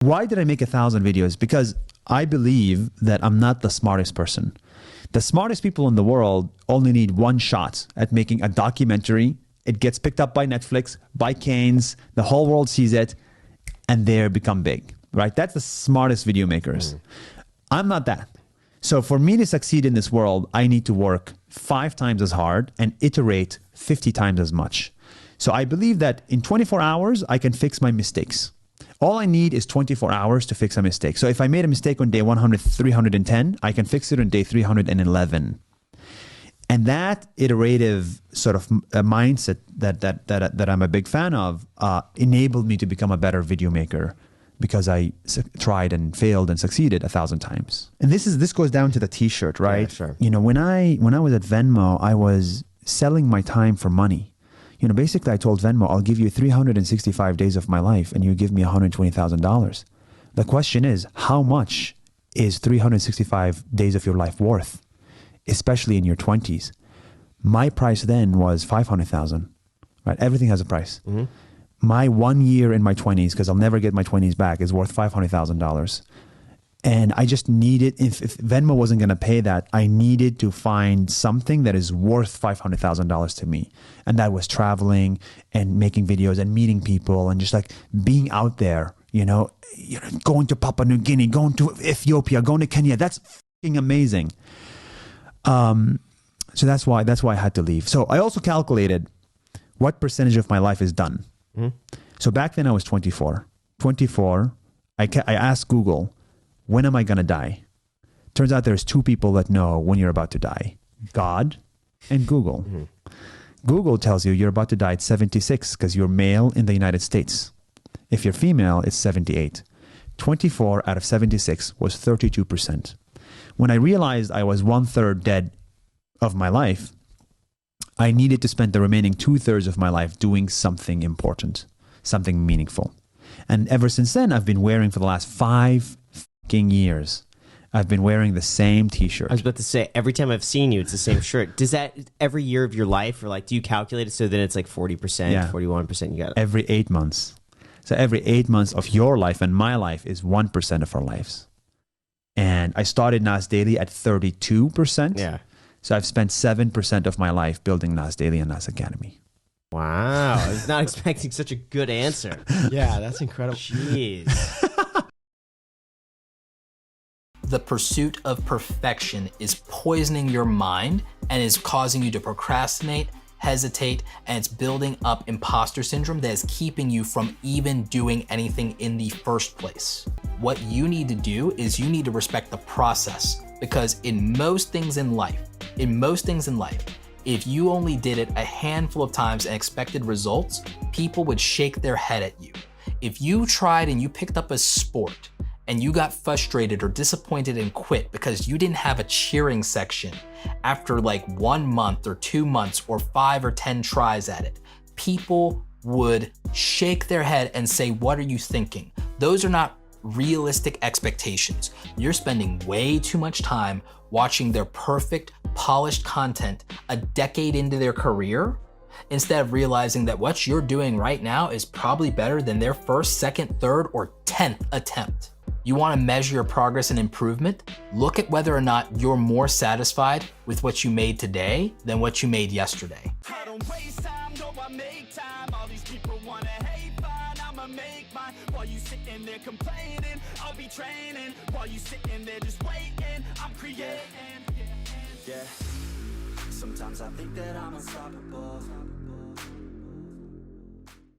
Why did I make 1,000 videos? Because I believe that I'm not the smartest person. The smartest people in the world only need one shot at making a documentary. It gets picked up by Netflix, by Cannes, the whole world sees it, and they become big, right? That's the smartest video makers. I'm not that. So for me to succeed in this world, I need to work 5 times as hard and iterate 50 times as much. So I believe that in 24 hours, I can fix my mistakes. All I need is 24 hours to fix a mistake. So if I made a mistake on day 100, 310, I can fix it on day 311. And that iterative sort of mindset that I'm a big fan of enabled me to become a better video maker, because I tried and failed and succeeded 1,000 times. And this goes down to the t-shirt, right? Yeah, sure. You know, when I was at Venmo, I was selling my time for money. You know, basically I told Venmo, I'll give you 365 days of my life and you give me $120,000. The question is, how much is 365 days of your life worth, especially in your 20s? My price then was 500,000, right? Everything has a price. Mm-hmm. My 1 year in my 20s, because I'll never get my 20s back, is worth $500,000. And I just needed, if Venmo wasn't going to pay that, I needed to find something that is worth $500,000 to me. And that was traveling and making videos and meeting people and just like being out there, you know, going to Papua New Guinea, going to Ethiopia, going to Kenya. That's fucking amazing. So that's why I had to leave. So I also calculated what percentage of my life is done. Mm-hmm. So back then I was 24. I asked Google, when am I going to die? Turns out there's 2 people that know when you're about to die. God and Google. Mm-hmm. Google tells you you're about to die at 76 because you're male in the United States. If you're female, it's 78. 24 out of 76 was 32%. When I realized I was 1/3 dead of my life, I needed to spend the remaining 2/3 of my life doing something important, something meaningful. And ever since then, I've been wearing for the last 5 years, I've been wearing the same t-shirt. I was about to say, every time I've seen you, it's the same shirt. Does that every year of your life, or like, do you calculate it so then it's like 40%, 41%? You got it. Every 8 months. So every 8 months of your life and my life is 1% of our lives. And I started Nas Daily at 32%. Yeah. So I've spent 7% of my life building Nas Daily and Nas Academy. Wow. I was not expecting such a good answer. Yeah, that's incredible. Jeez. The pursuit of perfection is poisoning your mind and is causing you to procrastinate, hesitate, and it's building up imposter syndrome that is keeping you from even doing anything in the first place. What you need to do is you need to respect the process, because in most things in life, if you only did it a handful of times and expected results, people would shake their head at you. If you tried and you picked up a sport and you got frustrated or disappointed and quit because you didn't have a cheering section after like 1 month or 2 months or 5 or 10 tries at it, people would shake their head and say, what are you thinking? Those are not realistic expectations. You're spending way too much time watching their perfect, polished content a decade into their career, instead of realizing that what you're doing right now is probably better than their first, second, third, or 10th attempt. You want to measure your progress and improvement? Look at whether or not you're more satisfied with what you made today than what you made yesterday. I don't waste time, no, I make time. All these people wanna hate, fine, I'ma make mine. While you sitting there complaining, I'll be training. While you sitting there just waiting, I'm creating. Yeah, sometimes I think that I'm unstoppable.